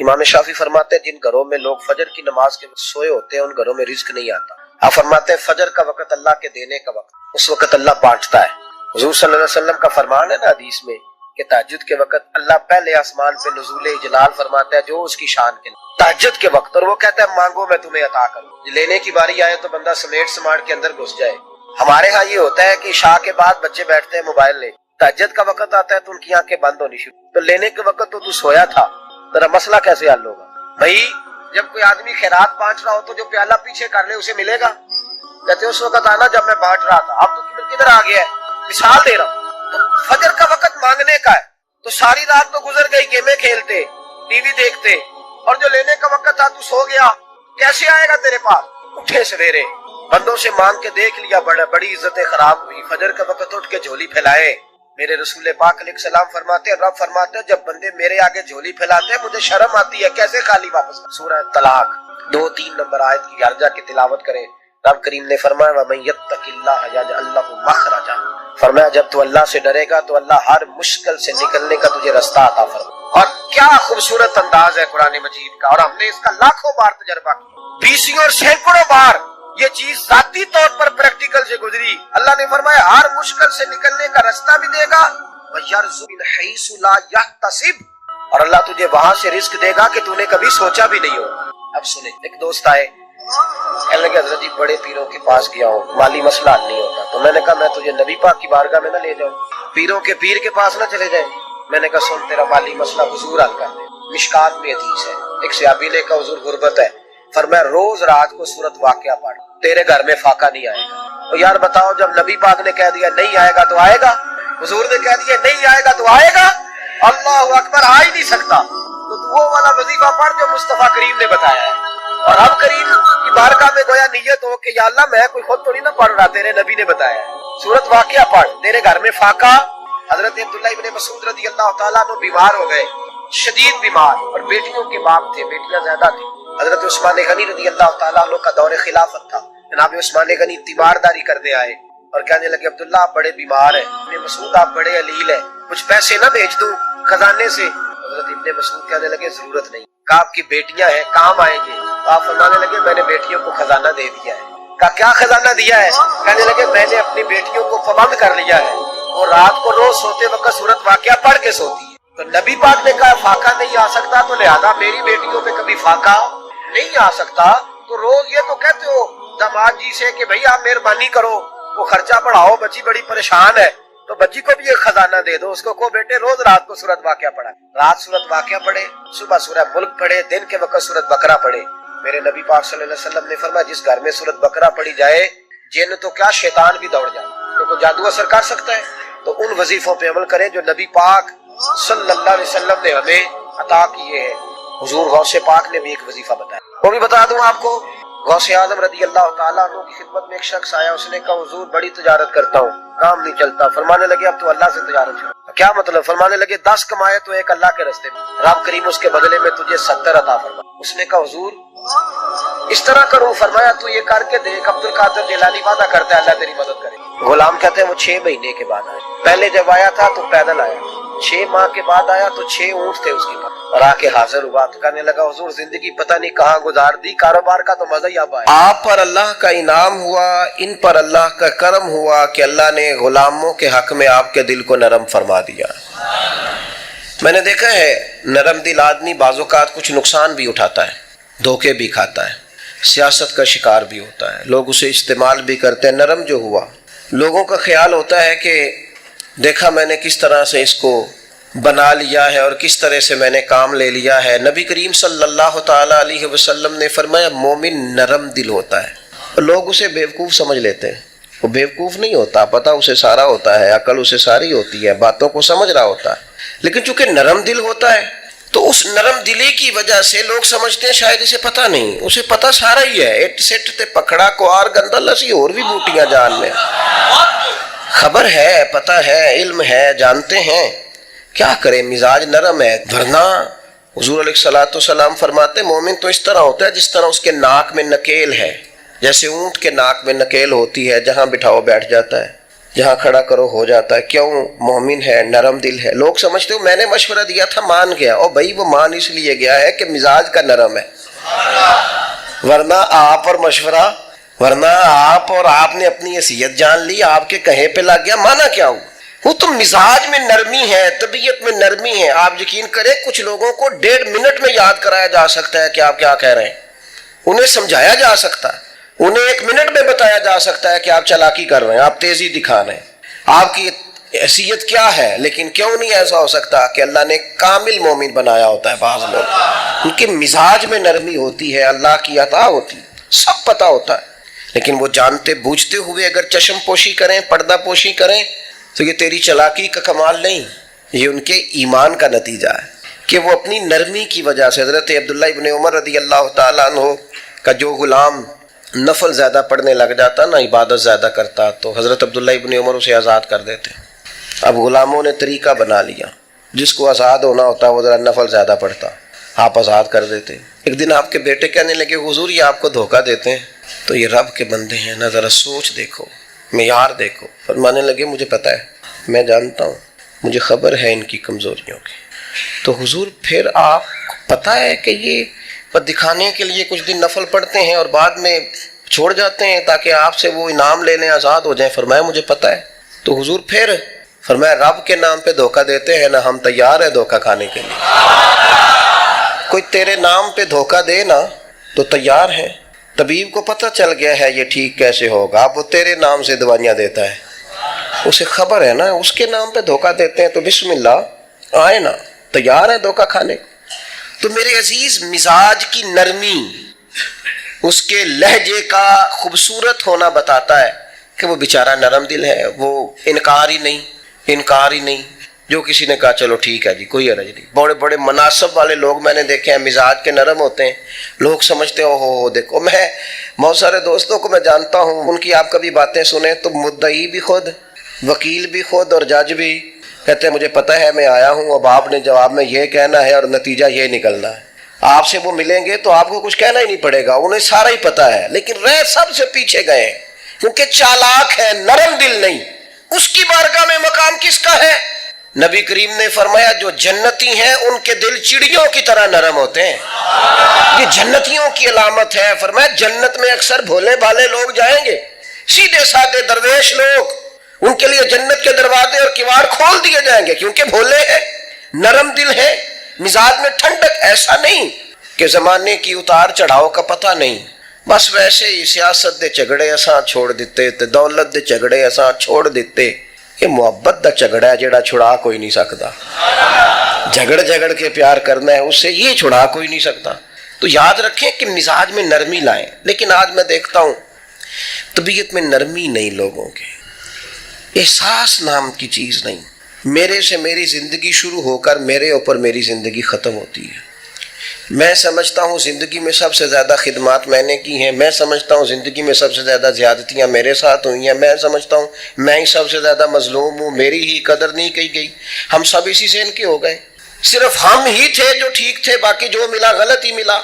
امام شافعی فرماتے ہیں جن گھروں میں لوگ فجر کی نماز کے وقت سوئے ہوتے ہیں ان گھروں میں رزق نہیں آتا۔ آپ فرماتے ہیں فجر کا وقت اللہ کے دینے کا وقت، اس وقت اللہ بانٹتا ہے۔ حضور صلی اللہ علیہ وسلم کا فرمان ہے نا حدیث میں کہ تہجد کے وقت اللہ پہلے آسمان پہ نزول جلال فرماتا ہے جو اس کی شان کے تہجد کے وقت، اور وہ کہتا ہے مانگو میں تمہیں عطا کروں۔ لینے کی باری آئے تو بندہ سمیٹ کے اندر گھس جائے۔ ہمارے ہاں یہ ہوتا ہے کہ عشاء کے بعد بچے بیٹھتے ہیں موبائل لے، تہجد کا وقت آتا ہے تو ان کی آنکھیں بند ہونی شروع، تو لینے کے وقت تو سویا تھا، ذرا مسئلہ کیسے حل ہوگا؟ بھائی جب کوئی آدمی خیرات بانٹ رہا ہو تو جو پیالہ پیچھے کر لے اسے ملے گا؟ کہتے اس وقت آنا جب میں بانٹ رہا تھا، اب تو کدھر آ گیا ہے؟ مثال دے رہا ہوں، تو فجر کا وقت مانگنے کا ہے، تو ساری رات تو گزر گئی گیمیں کھیلتے، ٹی وی دیکھتے، اور جو لینے کا وقت تھا تو سو گیا، کیسے آئے گا تیرے پاس؟ اٹھے سویرے بندوں سے مانگ کے دیکھ لیا، بڑی عزتیں خراب ہوئی، فجر کا وقت اٹھ کے جھولی پھیلائے۔ میرے رسول پاک علیہ السلام فرماتے ہیں، رب فرماتے ہیں جب بندے میرے آگے جھولی پھیلاتے ہیں مجھے شرم آتی ہے، کیسے خالی واپس؟ سورہ طلاق 2-3 نمبر آیت کی یارجہ کی تلاوت کریں۔ رب کریم نے فرمایا وَمَن يَتَّقِ اللَّهَ يَجْعَل لَّهُ مَخْرَجًا، فرمایا جب تو اللہ سے ڈرے گا تو اللہ ہر مشکل سے نکلنے کا تجھے رستہ عطا فرمائے۔ اور کیا خوبصورت انداز ہے قرآن مجید کا، اور ہم نے اس کا لاکھوں بار تجربہ کیا، بیسوں اور سینکڑوں بار یہ چیز ذاتی طور پر پریکٹیکل سے گزری۔ اللہ نے فرمایا ہر مشکل سے نکلنے کا رستہ بھی دے گا، وَيَرْزُقْ مِنْ حَيْثُ لَا يَحْتَسِبُ، اور اللہ تجھے وہاں سے رزق دے گا کہ تو نے کبھی سوچا بھی نہیں ہو۔ اب سنیں، ایک دوست آئے، کہنے لگے حضرت جی بڑے پیروں کے پاس گیا ہوں، مالی مسئلہ حل نہیں ہوتا، تو میں نے کہا میں تجھے نبی پاک کی بارگاہ میں نہ لے جاؤں، پیروں کے پیر کے پاس نہ چلے جائیں۔ میں نے کہا سن تیرا مالی مسئلہ حضور حل کر دے۔ مشکات میں حدیث ہے، ایک صحابی نے کہا حضور غربت ہے، فرمایا روز رات کو سورت واقعہ پڑھ، تیرے گھر میں فاقہ نہیں آئے گا۔ تو یار بتاؤ جب نبی پاک نے کہہ دیا نہیں آئے گا تو آئے گا، حضور نے کہہ دیا نہیں آئے گا تو آئے گا، اللہ اکبر، آ ہی نہیں سکتا، تو وہ والا وظیفہ پڑھ جو مصطفیٰ کریم نے بتایا ہے۔ اور اب کریم کی بارگاہ میں گویا نیت ہو کہ یا اللہ میں کوئی خود تو نہیں نہ پڑھ رہا، تیرے نبی نے بتایا ہے، سورت واقعہ پڑھ، تیرے گھر میں فاقہ۔ حضرت عبداللہ ابن مسعود رضی اللہ تعالیٰ عنہ بیمار ہو گئے، شدید بیمار، اور بیٹیوں کے باپ تھے، بیٹیاں زیادہ تھیں۔ حضرت عثمان غنی رضی اللہ تعالیٰ عنہ کا دور خلافت تھا، جناب عثمان غنی تیمارداری کرنے آئے اور کہنے لگے عبداللہ آپ بڑے بیمار ہیں، ابن مسعود آپ بڑے علیل ہیں، کچھ پیسے نہ بھیج دوں خزانے سے؟ حضرت ابن مسعود کہنے لگے ضرورت نہیں، کہا آپ کی بیٹیاں ہیں کام آئیں گے؟ آپ فرمانے لگے میں نے بیٹیوں کو خزانہ دے دیا ہے۔ کہا کیا خزانہ دیا ہے؟ کہنے لگے میں نے اپنی بیٹیوں کو پابند کر لیا ہے، اور رات کو روز سوتے وقت سورت واقعہ پڑھ کے سوتی ہے۔ تو نبی پاک نے کہا فاقہ نہیں آ سکتا تو لہذا میری بیٹیوں پہ کبھی فاقہ نہیں آ سکتا، تو روز یہ تو کہتے ہو داماد جی سے کہ بھئی آپ مہربانی کرو، وہ خرچہ بڑھاؤ، بچی بڑی پریشان ہے، تو بچی کو بھی ایک خزانہ دے دو، اس کو کہو بیٹے روز رات کو سورت واقعہ پڑھا، رات سورت واقعہ پڑھے، صبح سورہ ملک پڑھے، دن کے وقت سورت بقرہ پڑھے۔ میرے نبی پاک صلی اللہ علیہ وسلم نے فرمایا جس گھر میں سورت بقرہ پڑھی جائے جن تو کیا شیطان بھی دوڑ جائے، تو کوئی جادو اثر کر سکتا ہے؟ تو ان وظیفوں پہ عمل کریں جو نبی پاک صلی اللہ علیہ وسلم نے ہمیں عطا کیے ہیں۔ حضور غوث پاک نے بھی ایک وظیفہ بتایا، وہ بھی بتا دوں آپ کو۔ غوث اعظم رضی اللہ تعالیٰ عنہ کی خدمت میں ایک شخص آیا، اس نے کہا حضور بڑی تجارت کرتا ہوں، کام نہیں چلتا۔ فرمانے لگے اب تو اللہ سے تجارت شروع۔ کیا مطلب؟ فرمانے لگے 10 کمائے تو ایک اللہ کے رستے میں، رب کریم اس کے بدلے میں تجھے 70 عطا فرما۔ اس نے کہا حضور اس طرح کروں؟ فرمایا تو یہ کر کے دیکھ، عبد القادر جیلانی وعدہ کرتا ہے اللہ تیری مدد کرے۔ غلام کہتے ہیں وہ 6 مہینے کے بعد آیا، پہلے جب آیا تھا تو پیدل آیا، 6 ماہ کے بعد آیا تو 6 اونٹ تھے اس کے پاس، اور آ کے حاضر ہوا تو کہنے لگا حضور زندگی پتہ نہیں کہاں گزار دی، کاروبار کا تو مزہ ہی اب آیا۔ آپ پر اللہ کا انعام ہوا، ان پر اللہ کا کرم ہوا کہ اللہ نے غلاموں کے حق میں آپ کے دل کو نرم فرما دیا۔ میں نے دیکھا ہے نرم دل آدمی بعض اوقات کچھ نقصان بھی اٹھاتا ہے، دھوکے بھی کھاتا ہے، سیاست کا شکار بھی ہوتا ہے، لوگ اسے استعمال بھی کرتے ہیں۔ نرم جو ہوا، لوگوں کا خیال ہوتا ہے کہ دیکھا میں نے کس طرح سے اس کو بنا لیا ہے اور کس طرح سے میں نے کام لے لیا ہے۔ نبی کریم صلی اللہ تعالیٰ علیہ وسلم نے فرمایا مومن نرم دل ہوتا ہے۔ لوگ اسے بیوقوف سمجھ لیتے ہیں، وہ بیوقوف نہیں ہوتا، پتہ اسے سارا ہوتا ہے، عقل اسے ساری ہوتی ہے، باتوں کو سمجھ رہا ہوتا ہے، لیکن چونکہ نرم دل ہوتا ہے تو اس نرم دلی کی وجہ سے لوگ سمجھتے ہیں شاید اسے پتہ نہیں، اسے پتہ سارا ہی ہے۔ اٹ سٹ تے پکڑا کوار گندا لسی اور بھی بوٹیاں جان میں، خبر ہے، پتہ ہے، علم ہے، جانتے ہیں، کیا کریں مزاج نرم ہے۔ ورنہ حضور علیہ الصلوۃ والسلام فرماتے مومن تو اس طرح ہوتا ہے جس طرح اس کے ناک میں نکیل ہے، جیسے اونٹ کے ناک میں نکیل ہوتی ہے، جہاں بٹھاؤ بیٹھ جاتا ہے۔ جہاں کھڑا کرو ہو جاتا ہے. کیوں؟ مومن ہے، نرم دل ہے. لوگ سمجھتے ہو میں نے مشورہ دیا تھا مان گیا. اور بھائی وہ مان اس لیے گیا ہے کہ مزاج کا نرم ہے، ورنہ آپ اور آپ نے اپنی حیثیت جان لی، آپ کے کہے پہ لگ گیا، مانا کیا ہوں؟ وہ تو مزاج میں نرمی ہے، طبیعت میں نرمی ہے. آپ یقین کریں کچھ لوگوں کو 1.5 منٹ میں یاد کرایا جا سکتا ہے کہ آپ کیا کہہ رہے ہیں، انہیں سمجھایا جا سکتا ہے، انہیں 1 منٹ میں بتایا جا سکتا ہے کہ آپ چالاکی کر رہے ہیں، آپ تیزی دکھا رہے ہیں، آپ کی حیثیت کیا ہے. لیکن کیوں نہیں ایسا ہو سکتا کہ اللہ نے کامل مومن بنایا ہوتا ہے. بعض لوگ ان کے مزاج میں نرمی ہوتی ہے، اللہ کی عطا ہوتی ہے، سب پتہ ہوتا ہے، لیکن وہ جانتے بوجھتے ہوئے اگر چشم پوشی کریں، پردہ پوشی کریں، تو یہ تیری چالاکی کا کمال نہیں، یہ ان کے ایمان کا نتیجہ ہے کہ وہ اپنی نرمی کی وجہ سے. حضرت عبداللہ ابن عمر رضی اللہ تعالیٰ عنہ کا جو غلام نفل زیادہ پڑھنے لگ جاتا نہ عبادت زیادہ کرتا، تو حضرت عبداللہ ابن عمر اسے آزاد کر دیتے. اب غلاموں نے طریقہ بنا لیا، جس کو آزاد ہونا ہوتا وہ ذرا نفل زیادہ پڑھتا، آپ آزاد کر دیتے. ایک دن آپ کے بیٹے کہنے لگے حضور یہ آپ کو دھوکہ دیتے ہیں، تو یہ رب کے بندے ہیں نا، ذرا سوچ دیکھو، معیار دیکھو. فرمانے لگے مجھے پتہ ہے، میں جانتا ہوں، مجھے خبر ہے ان کی کمزوریوں کی. تو حضور پھر آپ کو پتہ ہے کہ یہ دکھانے کے لیے کچھ دن نفل پڑھتے ہیں اور بعد میں چھوڑ جاتے ہیں تاکہ آپ سے وہ انعام لے لیں، آزاد ہو جائیں. فرمایا مجھے پتہ ہے. تو حضور پھر فرمایا رب کے نام پہ دھوکہ دیتے ہیں نا، ہم تیار ہیں دھوکہ کھانے کے لیے. کوئی تیرے نام پہ دھوکہ دے نا تو تیار ہیں. طبیب کو پتہ چل گیا ہے یہ ٹھیک کیسے ہوگا، اب وہ تیرے نام سے دوائیاں دیتا ہے، اسے خبر ہے نا اس کے نام پہ دھوکہ دیتے ہیں، تو بسم اللہ آئے نا، تیار ہے دھوکہ کھانے. تو میرے عزیز مزاج کی نرمی، اس کے لہجے کا خوبصورت ہونا بتاتا ہے کہ وہ بیچارہ نرم دل ہے. وہ انکار ہی نہیں. جو کسی نے کہا چلو ٹھیک ہے جی کوئی حرج نہیں. بڑے بڑے مناسب والے لوگ میں نے دیکھے ہیں مزاج کے نرم ہوتے ہیں، لوگ سمجھتے ہو دیکھو. میں بہت سارے دوستوں کو میں جانتا ہوں، ان کی آپ کبھی باتیں سنیں تو مدعی بھی خود، وکیل بھی خود اور جج بھی کہتے ہیں مجھے پتہ ہے میں آیا ہوں، اب آپ نے جواب میں یہ کہنا ہے اور نتیجہ یہ نکلنا ہے. آپ سے وہ ملیں گے تو آپ کو کچھ کہنا ہی نہیں پڑے گا، انہیں سارا ہی پتہ ہے، لیکن رہ سب سے پیچھے گئے ہیں کیونکہ چالاک ہے، نرم دل نہیں. اس کی بارگاہ میں مقام کس کا ہے؟ نبی کریم نے فرمایا جو جنتی ہیں ان کے دل چڑیوں کی طرح نرم ہوتے ہیں. یہ جنتیوں کی علامت ہے. فرمایا جنت میں اکثر بھولے بھالے لوگ جائیں گے، سیدھے سادے درویش لوگ، ان کے لیے جنت کے دروازے اور کیوار کھول دیے جائیں گے کیونکہ بھولے ہیں، نرم دل ہے، مزاج میں ٹھنڈک. ایسا نہیں کہ زمانے کی اتار چڑھاؤ کا پتہ نہیں، بس ویسے ہی سیاست دے جھگڑے اساں چھوڑ دیتے تے دولت دے جھگڑے اساں چھوڑ دیتے. یہ محبت دا جھگڑا ہے جڑا چھڑا کوئی نہیں سکتا. جھگڑ کے پیار کرنا ہے، اس سے یہ چھڑا کوئی نہیں سکتا. تو یاد رکھیں کہ مزاج میں نرمی لائیں. لیکن آج میں دیکھتا ہوں طبیعت میں نرمی نہیں لوگوں کے، احساس نام کی چیز نہیں. میرے سے میری زندگی شروع ہو کر میرے اوپر میری زندگی ختم ہوتی ہے. میں سمجھتا ہوں زندگی میں سب سے زیادہ خدمات میں نے کی ہیں، میں سمجھتا ہوں زندگی میں سب سے زیادہ زیادتیاں میرے ساتھ ہوئی ہیں، میں سمجھتا ہوں میں ہی سب سے زیادہ مظلوم ہوں، میری ہی قدر نہیں کی گئی. ہم سب اسی سے ان کے ہو گئے، صرف ہم ہی تھے جو ٹھیک تھے، باقی جو ملا غلط ہی ملا.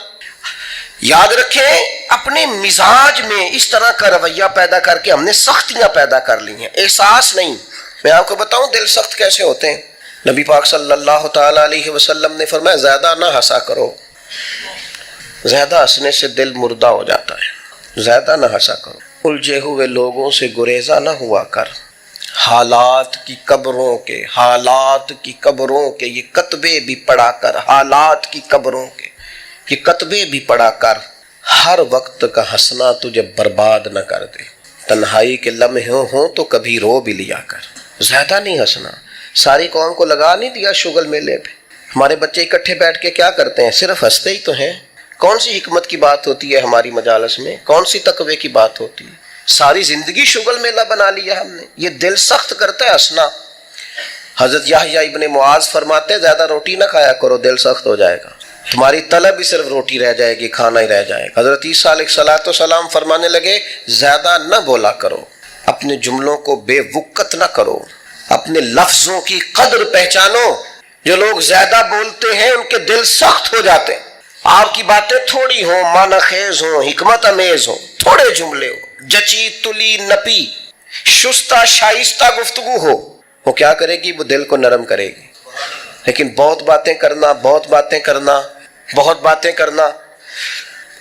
یاد رکھیں اپنے مزاج میں اس طرح کا رویہ پیدا کر کے ہم نے سختیاں پیدا کر لی ہیں، احساس نہیں. میں آپ کو بتاؤں دل سخت کیسے ہوتے ہیں. نبی پاک صلی اللہ تعالی علیہ وسلم نے فرمایا زیادہ نہ ہنسا کرو، زیادہ ہنسنے سے دل مردہ ہو جاتا ہے. زیادہ نہ ہنسا کرو، الجھے ہوئے لوگوں سے گریزہ نہ ہوا کر. حالات کی قبروں کے یہ کتبے بھی پڑھا کر، حالات کی قبروں کے یہ کتبے بھی پڑھا کر. ہر وقت کا ہنسنا تجھے برباد نہ کر دے. تنہائی کے لمحے ہوں تو کبھی رو بھی لیا کر. زیادہ نہیں ہنسنا. ساری قوم کو لگا نہیں دیا شغل میلے پہ. ہمارے بچے اکٹھے بیٹھ کے کیا کرتے ہیں؟ صرف ہنستے ہی تو ہیں. کون سی حکمت کی بات ہوتی ہے ہماری مجالس میں؟ کون سی تقوی کی بات ہوتی ہے؟ ساری زندگی شغل میلہ بنا لیا ہم نے. یہ دل سخت کرتا ہے ہنسنا. حضرت یحییٰ ابن معاذ فرماتے ہیں زیادہ روٹی نہ کھایا کرو، دل سخت ہو جائے گا، تمہاری طلب ہی صرف روٹی رہ جائے گی، کھانا ہی رہ جائے گا. حضرت عیسیٰ علیہ السلام فرمانے لگے زیادہ نہ بولا کرو، اپنے جملوں کو بے وقت نہ کرو، اپنے لفظوں کی قدر پہچانو. جو لوگ زیادہ بولتے ہیں ان کے دل سخت ہو جاتے ہیں. آپ کی باتیں تھوڑی ہوں، معنی خیز ہوں، حکمت امیز ہوں، تھوڑے جملے ہوں، جچی تلی نپی، شستہ شائستہ گفتگو ہو، وہ کیا کرے گی؟ وہ دل کو نرم کرے گی. لیکن بہت باتیں کرنا، بہت باتیں کرنا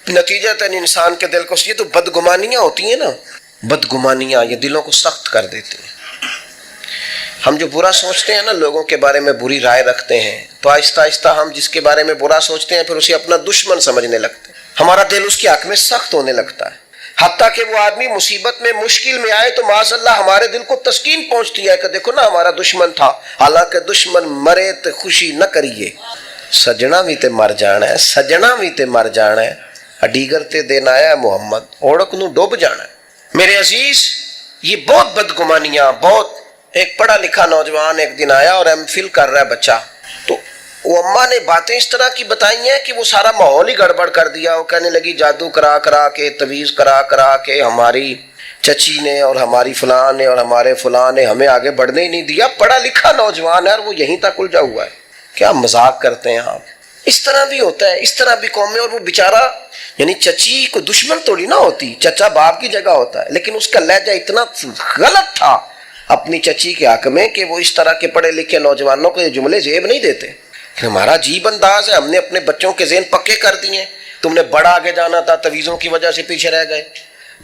نتیجتاً انسان کے دل کو، یہ تو بدگمانیاں ہوتی ہیں نا، بدگمانیاں یہ دلوں کو سخت کر دیتی ہیں. ہم جو برا سوچتے ہیں نا، لوگوں کے بارے میں بری رائے رکھتے ہیں، تو آہستہ آہستہ ہم جس کے بارے میں برا سوچتے ہیں پھر اسے اپنا دشمن سمجھنے لگتے ہیں. ہمارا دل اس کے حق میں سخت ہونے لگتا ہے. حتیٰ کہ وہ آدمی مصیبت میں مشکل میں آئے تو معاذ اللہ ہمارے دل کو تسکین پہنچتی ہے کہ دیکھو نا ہمارا دشمن تھا، حالانکہ دشمن مرے تو خوشی نہ کریے، سجنا بھی تے مر جانا ہے، سجنا بھی تے مر جانا ہے، اڈیگر تے دین آیا ہے محمد، اوڑک نو ڈوب جانا ہے. میرے عزیز، یہ بہت بدگمانیاں، بہت. ایک پڑھا لکھا نوجوان ایک دن آیا اور ایم فل کر رہا ہے بچہ، تو وہ اماں نے باتیں اس طرح کی بتائی ہیں کہ وہ سارا ماحول ہی گڑبڑ کر دیا. وہ کہنے لگی جادو کرا کرا کے، تویز کرا کرا کے ہماری چچی نے اور ہماری فلاں نے اور ہمارے فلاں نے ہمیں آگے بڑھنے ہی نہیں دیا. پڑھا لکھا نوجوان ہے اور وہ یہیں تک الجھا ہوا ہے. کیا مذاق کرتے ہیں آپ؟ اس طرح بھی ہوتا ہے، اس طرح بھی قوم میں. اور وہ بیچارہ، یعنی چچی کو دشمن تھوڑی نہ ہوتی، چچا باپ کی جگہ ہوتا ہے، لیکن اس کا لہجہ اتنا غلط تھا اپنی چچی کے حق میں کہ وہ اس طرح کے پڑھے لکھے نوجوانوں کو یہ جملے زیب نہیں دیتے. ہمارا عجیب انداز ہے، ہم نے اپنے بچوں کے ذہن پکے کر دیے. تم نے بڑا آگے جانا تھا، تویزوں کی وجہ سے پیچھے رہ گئے.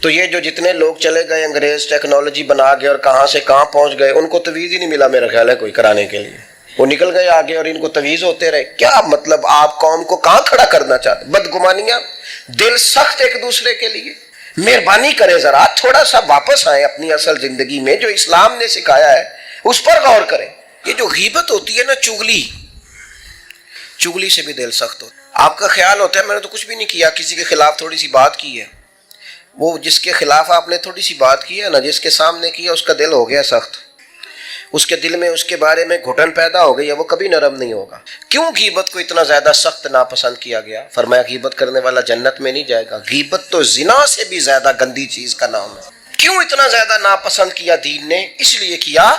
تو یہ جو جتنے لوگ چلے گئے انگریز ٹیکنالوجی بنا گئے اور کہاں سے کہاں پہنچ گئے، ان کو تویز ہی نہیں ملا میرا خیال ہے کوئی کرانے کے لیے. وہ نکل گئے آگے اور ان کو تویز ہوتے رہے. کیا مطلب آپ قوم کو کہاں کھڑا کرنا چاہتے؟ بدگمانیاں، دل سخت ایک دوسرے کے لیے. مہربانی کرے ذرا تھوڑا سا واپس آئیں اپنی اصل زندگی میں، جو اسلام نے سکھایا ہے اس پر غور کریں. یہ جو غیبت ہوتی ہے نا، چگلی سے بھی دل سخت ہوتا ہے. آپ کا خیال ہوتا ہے میں نے تو کچھ بھی نہیں کیا، کسی کے خلاف تھوڑی سی بات کی ہے. وہ جس کے خلاف آپ نے تھوڑی سی بات کی ہے نا، جس کے سامنے کی ہے، اس کا دل ہو گیا سخت. اس کے دل میں اس کے بارے میں گھٹن پیدا ہو گئی ہے، وہ کبھی نرم نہیں ہوگا. کیوں غیبت کو اتنا زیادہ سخت ناپسند کیا گیا؟ فرمایا غیبت کرنے والا جنت میں نہیں جائے گا. غیبت تو زنا سے بھی زیادہ گندی چیز کا نام ہے. کیوں اتنا زیادہ ناپسند کیا دین نے؟ اس لیے کیا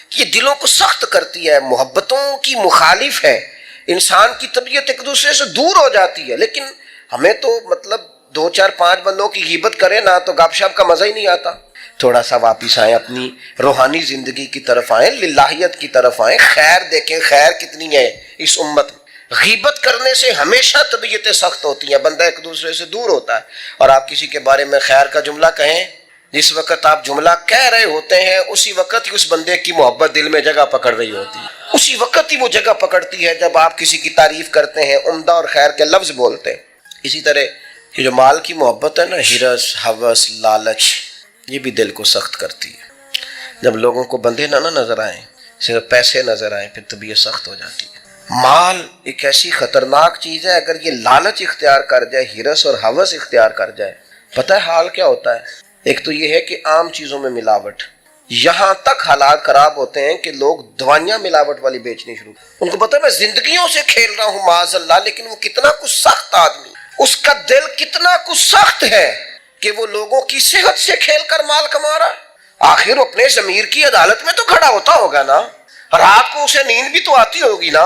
کہ یہ دلوں کو سخت کرتی ہے، محبتوں کی مخالف ہے، انسان کی طبیعت ایک دوسرے سے دور ہو جاتی ہے. لیکن ہمیں تو مطلب 2 4 5 بندوں کی غیبت کرے نا تو گپ شپ کا مزہ ہی نہیں آتا. تھوڑا سا واپس آئیں، اپنی روحانی زندگی کی طرف آئیں، للہیت کی طرف آئیں، خیر دیکھیں خیر کتنی ہے اس امت میں. غیبت کرنے سے ہمیشہ طبیعتیں سخت ہوتی ہیں، بندہ ایک دوسرے سے دور ہوتا ہے. اور آپ کسی کے بارے میں خیر کا جملہ کہیں، جس وقت آپ جملہ کہہ رہے ہوتے ہیں اسی وقت ہی اس بندے کی محبت دل میں جگہ پکڑ رہی ہوتی ہے. اسی وقت ہی وہ جگہ پکڑتی ہے جب آپ کسی کی تعریف کرتے ہیں، عمدہ اور خیر کے لفظ بولتے ہیں. اسی طرح یہ جو مال کی محبت ہے نا، ہرس، ہوس، لالچ، یہ بھی دل کو سخت کرتی ہے. جب لوگوں کو بندے نہ نظر آئیں، صرف پیسے نظر آئیں، پھر طبیعت سخت ہو جاتی ہے. مال ایک ایسی خطرناک چیز ہے، اگر یہ لالچ اختیار کر جائے، ہرس اور ہوس اختیار کر جائے، پتہ ہے حال کیا ہوتا ہے؟ ایک تو یہ ہے کہ عام چیزوں میں ملاوٹ، یہاں تک حالات خراب ہوتے ہیں کہ لوگ دوائیاں ملاوٹ والی بیچنی شروع. ان کو پتہ ہے میں زندگیوں سے کھیل رہا ہوں معاذ اللہ، لیکن وہ کتنا کچھ سخت آدمی، اس کا دل کتنا کچھ سخت ہے کہ وہ لوگوں کی صحت سے کھیل کر مال کما رہا ہے. آخر اپنے ضمیر کی عدالت میں تو کھڑا ہوتا ہوگا نا، رات کو اسے نیند بھی تو آتی ہوگی نا،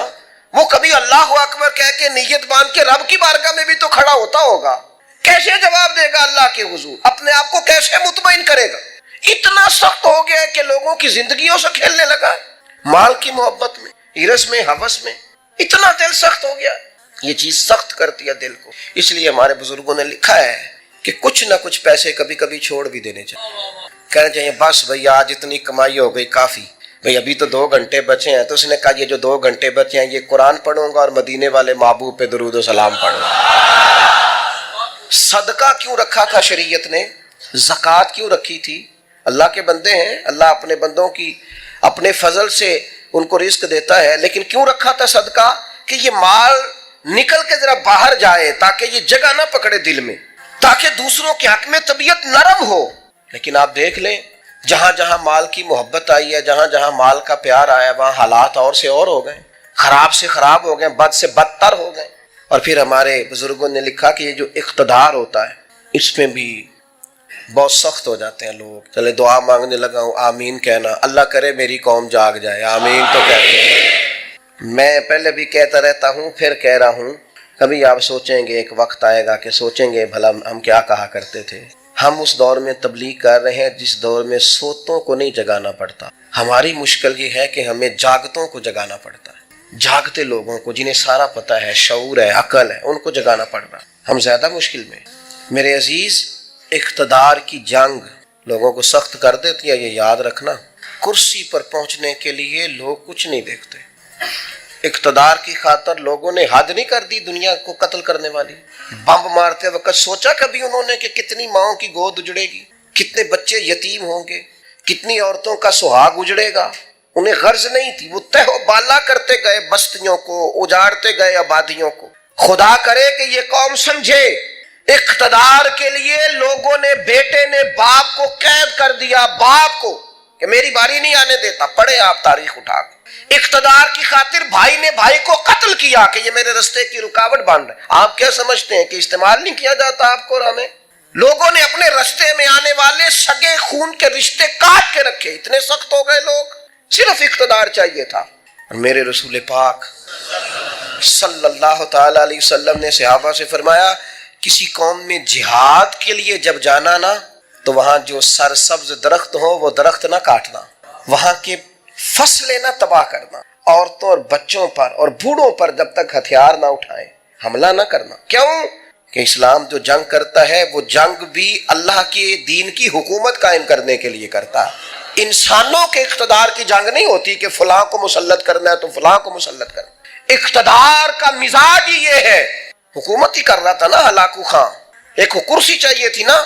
وہ کبھی اللہ اکبر کہہ کے نیت باندھ کے رب کی بارگاہ میں بھی تو کھڑا ہوتا ہوگا. کیسے جواب دے گا اللہ کے حضور؟ اپنے آپ کو کیسے مطمئن کرے گا؟ اتنا سخت ہو گیا ہے کہ لوگوں کی زندگیوں سے کھیلنے لگا ہے، مال کی محبت میں، ہرس میں، ہوس میں. اتنا دل سخت ہو گیا. یہ چیز سخت کرتی ہے دل کو. اس لیے ہمارے بزرگوں نے لکھا ہے کہ کچھ نہ کچھ پیسے کبھی کبھی چھوڑ بھی دینے چاہیے. کہنا چاہیے بس بھئی آج اتنی کمائی ہو گئی کافی، بھئی ابھی تو 2 گھنٹے بچے ہیں. تو اس نے کہا یہ جو 2 گھنٹے بچے ہیں یہ قرآن پڑھوں گا اور مدینے والے محبوب پہ درود و سلام پڑھوں گا. صدقہ کیوں رکھا تھا شریعت نے؟ زکوٰۃ کیوں رکھی تھی؟ اللہ کے بندے ہیں، اللہ اپنے بندوں کی اپنے فضل سے ان کو رزق دیتا ہے، لیکن کیوں رکھا تھا صدقہ؟ کہ یہ مال نکل کے ذرا باہر جائے تاکہ یہ جگہ نہ پکڑے دل میں، تاکہ دوسروں کے حق میں طبیعت نرم ہو. لیکن آپ دیکھ لیں جہاں جہاں مال کی محبت آئی ہے، جہاں جہاں مال کا پیار آیا، وہاں حالات اور سے اور ہو گئے، خراب سے خراب ہو گئے، بد سے بدتر ہو گئے. اور پھر ہمارے بزرگوں نے لکھا کہ یہ جو اقتدار ہوتا ہے اس میں بھی بہت سخت ہو جاتے ہیں لوگ. چلے دعا مانگنے لگا ہوں، آمین کہنا، اللہ کرے میری قوم جاگ جائے، آمین تو کہتے ہیں. میں پہلے بھی کہتا رہتا ہوں، پھر کہہ رہا ہوں، کبھی آپ سوچیں گے، ایک وقت آئے گا کہ سوچیں گے بھلا ہم کیا کہا کرتے تھے. ہم اس دور میں تبلیغ کر رہے ہیں جس دور میں سوتوں کو نہیں جگانا پڑتا. ہماری مشکل یہ ہے کہ ہمیں جاگتوں کو جگانا پڑتا ہے. جاگتے لوگوں کو جنہیں سارا پتہ ہے، شعور ہے، عقل ہے، ان کو جگانا پڑ رہا. ہم زیادہ مشکل میں. میرے عزیز، اقتدار کی جنگ لوگوں کو سخت کر دیتی ہے. یہ یاد رکھنا، کرسی پر پہنچنے کے لیے لوگ کچھ نہیں دیکھتے. اقتدار کی خاطر لوگوں نے حد نہیں کر دی دنیا کو قتل کرنے والی. بم مارتے وقت سوچا کبھی انہوں نے کہ کتنی ماؤں کی گود اجڑے گی، کتنے بچے یتیم ہوں گے، کتنی عورتوں کا سہاگ اجڑے گا؟ انہیں غرض نہیں تھی. وہ تہ و بالا کرتے گئے بستیوں کو، اجاڑتے گئے آبادیوں کو. خدا کرے کہ یہ قوم سمجھے، اقتدار کے لیے لوگوں نے، بیٹے نے باپ کو قید کر دیا، باپ کو، کہ میری باری نہیں آنے دیتا. پڑھے آپ تاریخ اٹھا کے. اقتدار کی خاطر بھائی نے بھائی کو قتل کیا کہ یہ میرے رستے کی رکاوٹ بن رہا ہے. آپ کیا سمجھتے ہیں کہ استعمال نہیں کیا جاتا آپ کو اور ہمیں؟ لوگوں نے اپنے رستے میں آنے والے سگے خون کے رشتے کاٹ کے رکھے. اتنے سخت ہو گئے لوگ. صرف اقتدار چاہیے تھا. اور میرے رسول پاک صلی اللہ تعالی علیہ وسلم نے صحابہ سے فرمایا، کسی قوم میں جہاد کے لیے جب جانا نا تو وہاں جو سرسبز درخت ہو وہ درخت نہ کاٹنا، وہاں کے فصلیں نہ تباہ کرنا، عورتوں اور بچوں پر اور بوڑھوں پر جب تک ہتھیار نہ اٹھائیں حملہ نہ کرنا. کیوں؟ کہ اسلام جو جنگ کرتا ہے وہ جنگ بھی اللہ کے دین کی حکومت قائم کرنے کے لیے کرتا ہے. انسانوں کے اقتدار کی جنگ نہیں ہوتی کہ فلاں کو مسلط کرنا ہے تو فلاں کو مسلط کرنا. اقتدار کا مزاج ہی یہ ہے. حکومت ہی کر رہا تھا نا ہلاکو خان، ایک کرسی چاہیے تھی نا.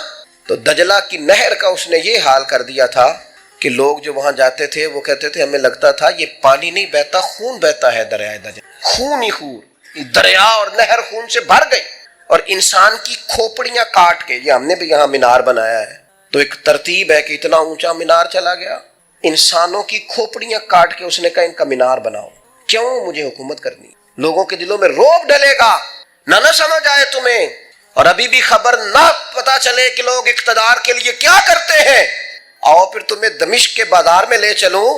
تو دجلہ کی نہر کا اس نے یہ حال کر دیا تھا کہ لوگ جو وہاں جاتے تھے وہ کہتے تھے ہمیں لگتا تھا یہ پانی نہیں بہتا، خون بہتا ہے دریائے دجلہ. خون ہی خون، دریا اور نہر خون سے بھر گئی. اور انسان کی کھوپڑیاں کاٹ کے، یہ ہم نے بھی یہاں مینار بنایا ہے تو ایک ترتیب ہے کہ اتنا اونچا مینار چلا گیا. انسانوں کی کھوپڑیاں کاٹ کے اس نے کہا ان کا مینار بناؤ. کیوں؟ مجھے حکومت کرنی. لوگوں کے دلوں میں روب ڈلے گا، نہ سمجھ آئے تمہیں، اور ابھی بھی خبر نہ پتا چلے کہ لوگ اقتدار کے لیے کیا کرتے ہیں. آؤ پھر تمہیں دمشق کے بازار میں لے چلوں.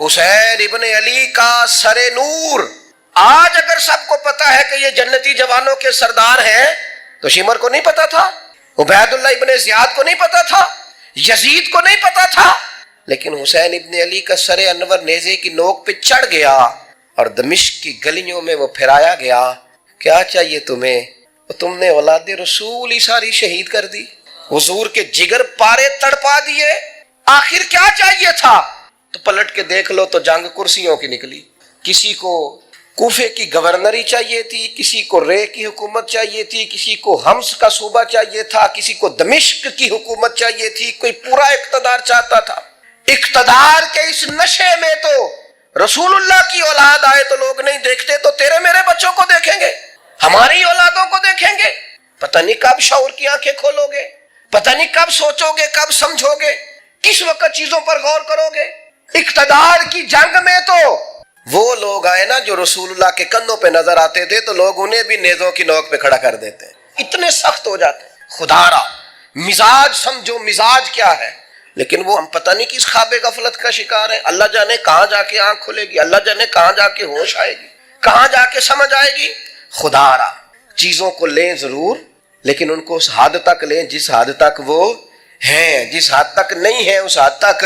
حسین ابن علی کا سر نور. آج اگر سب کو پتا ہے کہ یہ جنتی جوانوں کے سردار ہیں تو شمر کو نہیں پتا تھا، عبید اللہ ابن زیاد کو نہیں پتا تھا، یزید کو نہیں پتا تھا. لیکن حسین ابن علی کا سر انور نیزے کی نوک پہ چڑھ گیا اور دمشق کی گلیوں میں وہ پھرایا گیا. کیا چاہیے تمہیں؟ تم نے اولاد رسول ہی ساری شہید کر دی، حضور کے جگر پارے تڑپا دیے. آخر کیا چاہیے تھا؟ تو پلٹ کے دیکھ لو تو جنگ کرسیوں کی نکلی. کسی کو کوفے کی گورنری چاہیے تھی، کسی کو رے کی حکومت چاہیے تھی، کسی کو حمص کا صوبہ چاہیے تھا، کسی کو دمشق کی حکومت چاہیے تھی، کوئی پورا اقتدار چاہتا تھا. اقتدار کے اس نشے میں تو رسول اللہ کی اولاد آئے تو لوگ نہیں دیکھتے تو تیرے میرے بچوں کو دیکھیں گے، ہماری اولادوں کو دیکھیں گے. پتہ نہیں کب شعور کی آنکھیں کھولو گے، پتہ نہیں کب سوچو گے، کب سمجھو گے، کس وقت چیزوں پر غور کرو گے. اقتدار کی جنگ میں تو وہ لوگ آئے نا جو رسول اللہ کے کندھوں پہ نظر آتے تھے تو لوگ انہیں بھی نیزوں کی نوک پہ کھڑا کر دیتے. اتنے سخت ہو جاتے. خدا را مزاج سمجھو، مزاج کیا ہے. لیکن وہ ہم پتہ نہیں کس خواب غفلت کا شکار ہیں. اللہ جانے کہاں جا کے آنکھ کھلے گی، اللہ جانے کہاں جا کے ہوش آئے گی، کہاں جا کے سمجھ آئے گی. خدا را چیزوں کو لیں ضرور، لیکن ان کو اس حد تک لیں جس حد تک وہ ہیں. جس حد تک نہیں ہے اس حد تک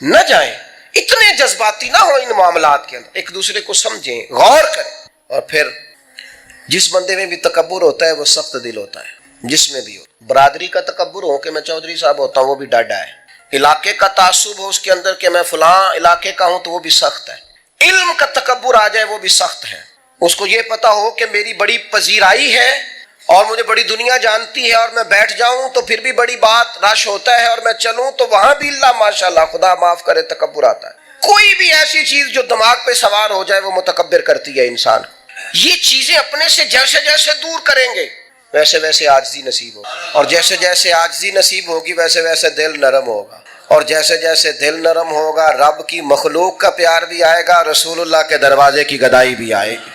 نہ جائیں. اتنے جذباتی نہ ہو ان معاملات کے اندر. ایک دوسرے کو سمجھیں، غور کریں. اور پھر جس بندے میں بھی تکبر ہوتا ہے وہ سخت دل ہوتا ہے. جس میں بھی ہو، برادری کا تکبر ہو کہ میں چودھری صاحب ہوتا ہوں وہ بھی ڈاڈا ہے. علاقے کا تعصب ہو اس کے اندر کہ میں فلاں علاقے کا ہوں تو وہ بھی سخت ہے. علم کا تکبر آ جائے وہ بھی سخت ہے. اس کو یہ پتا ہو کہ میری بڑی پذیرائی ہے اور مجھے بڑی دنیا جانتی ہے اور میں بیٹھ جاؤں تو پھر بھی بڑی بات رش ہوتا ہے اور میں چلوں تو وہاں بھی اللہ ماشاءاللہ خدا معاف کرے تکبر آتا ہے. کوئی بھی ایسی چیز جو دماغ پہ سوار ہو جائے وہ متکبر کرتی ہے انسان. یہ چیزیں اپنے سے جیسے جیسے دور کریں گے ویسے ویسے عاجزی نصیب ہوگی، اور جیسے جیسے عاجزی نصیب ہوگی ویسے ویسے دل نرم ہوگا، اور جیسے جیسے دل نرم ہوگا رب کی مخلوق کا پیار بھی آئے گا، رسول اللہ کے دروازے کی گدائی بھی آئے گی.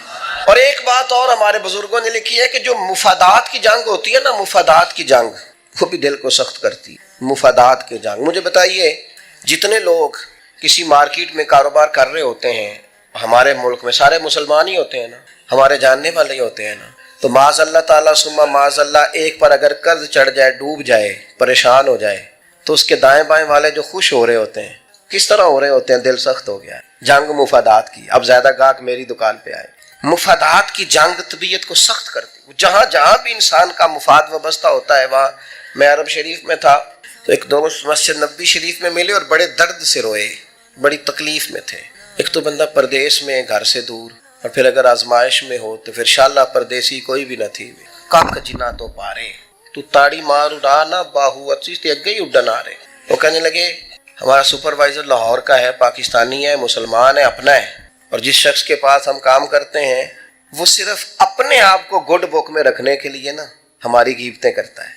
اور ایک بات اور ہمارے بزرگوں نے لکھی ہے کہ جو مفادات کی جنگ ہوتی ہے نا، مفادات کی جنگ وہ بھی دل کو سخت کرتی ہے. مفادات کی جنگ. مجھے بتائیے جتنے لوگ کسی مارکیٹ میں کاروبار کر رہے ہوتے ہیں ہمارے ملک میں، سارے مسلمان ہی ہوتے ہیں نا، ہمارے جاننے والے ہی ہوتے ہیں نا. تو معاذ اللہ تعالیٰ سما معاذ اللہ ایک پر اگر قرض چڑھ جائے، ڈوب جائے، پریشان ہو جائے، تو اس کے دائیں بائیں والے جو خوش ہو رہے ہوتے ہیں کس طرح ہو رہے ہوتے ہیں؟ دل سخت ہو گیا ہے۔ جنگ مفادات کی، اب زیادہ گاہک میری دکان پہ آئے۔ مفادات کی جنگ طبیعت کو سخت کرتی، جہاں جہاں بھی انسان کا مفاد وابستہ ہوتا ہے وہاں۔ میں عرب شریف میں تھا تو ایک دوست مسجد نبوی شریف میں ملے اور بڑے درد سے روئے، بڑی تکلیف میں تھے۔ ایک تو بندہ پردیس میں، گھر سے دور، اور پھر اگر آزمائش میں ہو تو پھر شاءاللہ پردیسی کوئی بھی نہ تھی۔ کاک جنا تو پارے تو تاڑی مار اڑا نہ باہو اچیز تے اگے ہی اڈن آ رہے۔ وہ کہنے لگے ہمارا سپروائزر لاہور کا ہے، پاکستانی ہے، مسلمان ہے، اپنا ہے، اور جس شخص کے پاس ہم کام کرتے ہیں وہ صرف اپنے آپ کو گڈ بک میں رکھنے کے لیے نا ہماری غیبتیں کرتا ہے۔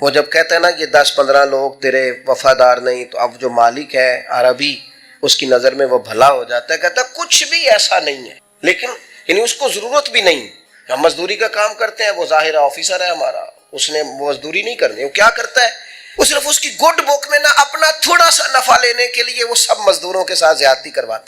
وہ جب کہتا ہے نا یہ 10-15 لوگ تیرے وفادار نہیں، تو اب جو مالک ہے عربی اس کی نظر میں وہ بھلا ہو جاتا ہے، کہتا ہے کچھ بھی ایسا نہیں ہے، لیکن یعنی اس کو ضرورت بھی نہیں۔ ہم مزدوری کا کام کرتے ہیں، وہ ظاہر آفیسر ہے ہمارا، اس نے مزدوری نہیں کرنی، وہ کیا کرتا ہے؟ وہ صرف اس کی گڈ بک میں نا اپنا تھوڑا سا نفع لینے کے لیے وہ سب مزدوروں کے ساتھ زیادتی کرواتا ہے۔